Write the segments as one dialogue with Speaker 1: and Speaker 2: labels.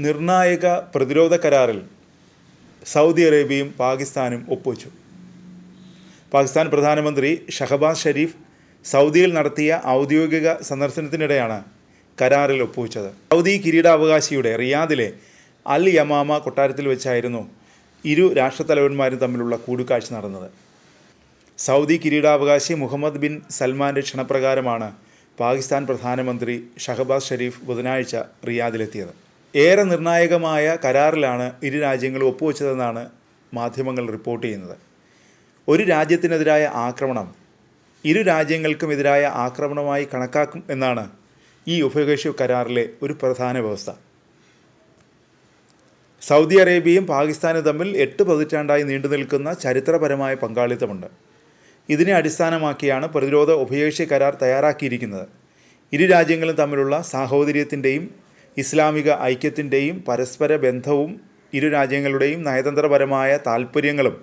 Speaker 1: നിർണായക പ്രതിരോധ കരാറിൽ സൗദി അറേബ്യയും പാകിസ്ഥാനും ഒപ്പുവെച്ചു. പാകിസ്ഥാൻ പ്രധാനമന്ത്രി ഷഹബാസ് ഷരീഫ് സൗദിയിൽ നടത്തിയ ഔദ്യോഗിക സന്ദർശനത്തിനിടെയാണ് കരാറിൽ ഒപ്പുവെച്ചത്. സൗദി കിരീടാവകാശിയുടെ റിയാദിലെ അൽ യമാമ കൊട്ടാരത്തിൽ വെച്ചായിരുന്നു ഇരു രാഷ്ട്രത്തലവന്മാരും തമ്മിലുള്ള കൂടിക്കാഴ്ച നടന്നത്. സൗദി കിരീടാവകാശി മുഹമ്മദ് ബിൻ സൽമാൻ്റെ ക്ഷണപ്രകാരമാണ് പാകിസ്ഥാൻ പ്രധാനമന്ത്രി ഷഹബാസ് ഷരീഫ് ബുധനാഴ്ച റിയാദിലെത്തിയത്. ഏറെ നിർണായകമായ കരാറിലാണ് ഇരു രാജ്യങ്ങളും ഒപ്പുവെച്ചതെന്നാണ് മാധ്യമങ്ങൾ റിപ്പോർട്ട് ചെയ്യുന്നത്. ഒരു രാജ്യത്തിനെതിരായ ആക്രമണം ഇരു രാജ്യങ്ങൾക്കുമെതിരായ ആക്രമണമായി കണക്കാക്കും എന്നാണ് ഈ ഉഭയകക്ഷി കരാറിലെ ഒരു പ്രധാന വ്യവസ്ഥ. സൗദി അറേബ്യയും പാകിസ്ഥാനും തമ്മിൽ 8 പതിറ്റാണ്ടായി നീണ്ടുനിൽക്കുന്ന ചരിത്രപരമായ പങ്കാളിത്തമുണ്ട്. ഇതിനെ അടിസ്ഥാനമാക്കിയാണ് പ്രതിരോധ ഉഭയകക്ഷി കരാർ തയ്യാറാക്കിയിരിക്കുന്നത്. ഇരു രാജ്യങ്ങളും തമ്മിലുള്ള സാഹോദര്യത്തിൻ്റെയും ഇസ്ലാമിക ഐക്യത്തിൻ്റെയും പരസ്പര ബന്ധവും ഇരു രാജ്യങ്ങളുടെയും നയതന്ത്രപരമായ താൽപ്പര്യങ്ങളും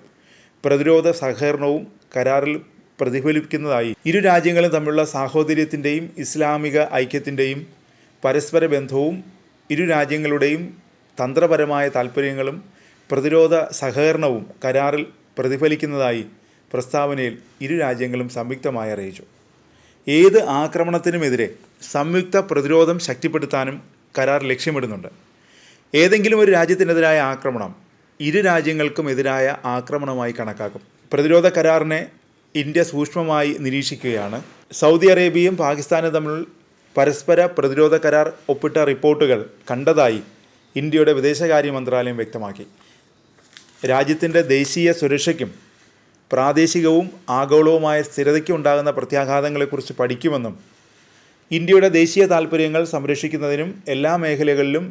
Speaker 1: പ്രതിരോധ സഹകരണവും കരാറിൽ പ്രതിഫലിപ്പിക്കുന്നതായി ഇരു രാജ്യങ്ങളും തമ്മിലുള്ള സാഹോദര്യത്തിൻ്റെയും ഇസ്ലാമിക ഐക്യത്തിൻ്റെയും പരസ്പര ബന്ധവും ഇരു രാജ്യങ്ങളുടെയും തന്ത്രപരമായ താൽപ്പര്യങ്ങളും പ്രതിരോധ സഹകരണവും കരാറിൽ പ്രതിഫലിക്കുന്നതായി പ്രസ്താവനയിൽ ഇരു രാജ്യങ്ങളും സംയുക്തമായി അറിയിച്ചു. ഏത് ആക്രമണത്തിനുമെതിരെ സംയുക്ത പ്രതിരോധം ശക്തിപ്പെടുത്താനും കരാർ ലക്ഷ്യമിടുന്നുണ്ട്. ഏതെങ്കിലും ഒരു രാജ്യത്തിനെതിരായ ആക്രമണം ഇരു രാജ്യങ്ങൾക്കും എതിരായ ആക്രമണമായി കണക്കാക്കും. പ്രതിരോധ കരാറിനെ ഇന്ത്യ സൂക്ഷ്മമായി നിരീക്ഷിക്കുകയാണ്. സൗദി അറേബ്യയും പാകിസ്ഥാനും തമ്മിൽ പരസ്പര പ്രതിരോധ കരാർ ഒപ്പിട്ട റിപ്പോർട്ടുകൾ കണ്ടതായി ഇന്ത്യയുടെ വിദേശകാര്യ മന്ത്രാലയം വ്യക്തമാക്കി. രാജ്യത്തിൻ്റെ ദേശീയ സുരക്ഷയ്ക്കും പ്രാദേശികവും ആഗോളവുമായ സ്ഥിരതയ്ക്കും ഉണ്ടാകുന്ന പ്രത്യാഘാതങ്ങളെക്കുറിച്ച് പഠിക്കുമെന്നും ഇന്ത്യയുടെ ദേശീയ താൽപ്പര്യങ്ങൾ സംരക്ഷിക്കുന്നതിനും എല്ലാ മേഖലകളിലും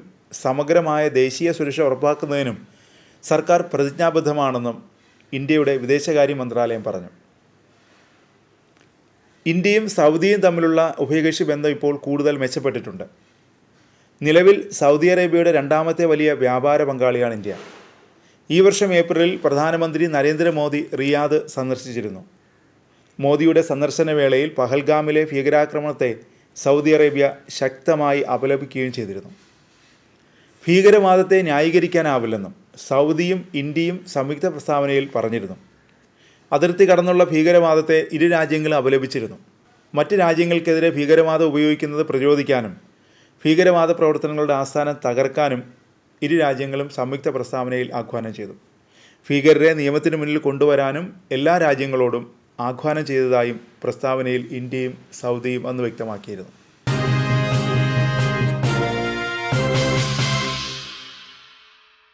Speaker 1: സമഗ്രമായ ദേശീയ സുരക്ഷ ഉറപ്പാക്കുന്നതിനും സർക്കാർ പ്രതിജ്ഞാബദ്ധമാണെന്നും ഇന്ത്യയുടെ വിദേശകാര്യ മന്ത്രാലയം പറഞ്ഞു. ഇന്ത്യയും സൗദിയും തമ്മിലുള്ള ഉഭയകക്ഷി ബന്ധം ഇപ്പോൾ കൂടുതൽ മെച്ചപ്പെട്ടിട്ടുണ്ട്. നിലവിൽ സൗദി അറേബ്യയുടെ 2ാമത്തെ വലിയ വ്യാപാര പങ്കാളിയാണ് ഇന്ത്യ. ഈ വർഷം ഏപ്രിലിൽ പ്രധാനമന്ത്രി നരേന്ദ്രമോദി റിയാദ് സന്ദർശിച്ചിരുന്നു. മോദിയുടെ സന്ദർശന വേളയിൽ പഹൽഗാമിലെ ഭീകരാക്രമണത്തെ സൗദി അറേബ്യ ശക്തമായി അപലപിക്കുകയും ചെയ്തിരുന്നു. ഭീകരവാദത്തെ ന്യായീകരിക്കാനാവില്ലെന്നും സൗദിയും ഇന്ത്യയും സംയുക്ത പ്രസ്താവനയിൽ പറഞ്ഞിരുന്നു. അതിർത്തി കടന്നുള്ള ഭീകരവാദത്തെ ഇരു രാജ്യങ്ങളും അപലപിച്ചിരുന്നു. മറ്റ് രാജ്യങ്ങൾക്കെതിരെ ഭീകരവാദം ഉപയോഗിക്കുന്നത് പ്രതിരോധിക്കാനും ഭീകരവാദ പ്രവർത്തനങ്ങളുടെ ആസ്ഥാനം തകർക്കാനും ഇരു രാജ്യങ്ങളും സംയുക്ത പ്രസ്താവനയിൽ ആഹ്വാനം ചെയ്തു. ഭീകരരെ നിയമത്തിന് മുന്നിൽ കൊണ്ടുവരാനും എല്ലാ രാജ്യങ്ങളോടും ആഹ്വാനം ചെയ്തതായും പ്രസ്താവനയിൽ ഇന്ത്യയും സൗദിയും അന്ന് വ്യക്തമാക്കിയിരുന്നു.